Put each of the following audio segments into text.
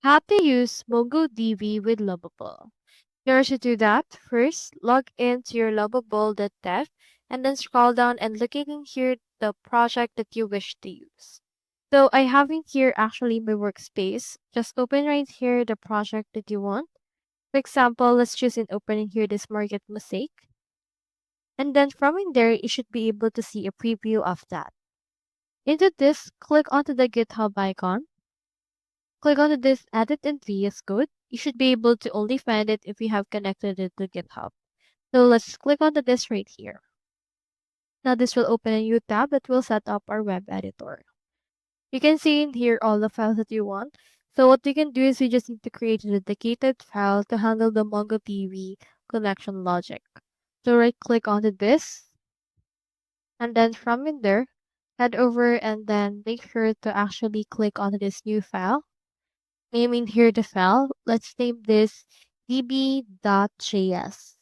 How to use MongoDB with Lovable. In order to do that, first log into your lovable.dev and then scroll down and locating here the project that you wish to use. So I have in here actually my workspace. Just open right here the project that you want. For example, let's choose in opening here this market mosaic. And then from in there, you should be able to see a preview of that. Into this, click onto the GitHub icon. Click onto this Edit in VS Code. You should be able to only find it if you have connected it to GitHub. So let's click onto this right here. Now this will open a new tab that will set up our web editor. You can see in here all the files that you want. So what you can do is you just need to create a dedicated file to handle the MongoDB connection logic. So right click onto this and then from in there, head over and then make sure to actually click onto this new file. Name in here the file. Let's name this db.js.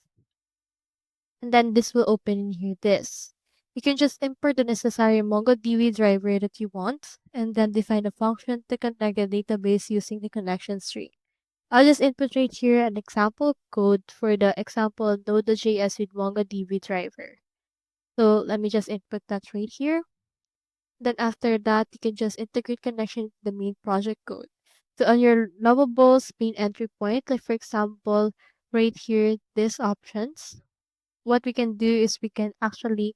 And then this will open in here this. You can just import the necessary MongoDB driver that you want and then define a function to connect the database using the connection string. I'll just input right here an example code for the example Node.js with MongoDB driver. So let me just input that right here. Then after that, you can just integrate connection to the main project code. So on your Lovable's main entry point, like for example, right here, these options, what we can do is we can actually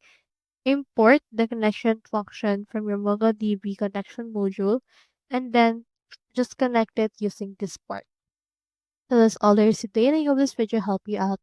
import the connection function from your MongoDB connection module and then just connect it using this part. So that's all there is today, and I hope this video helped you out.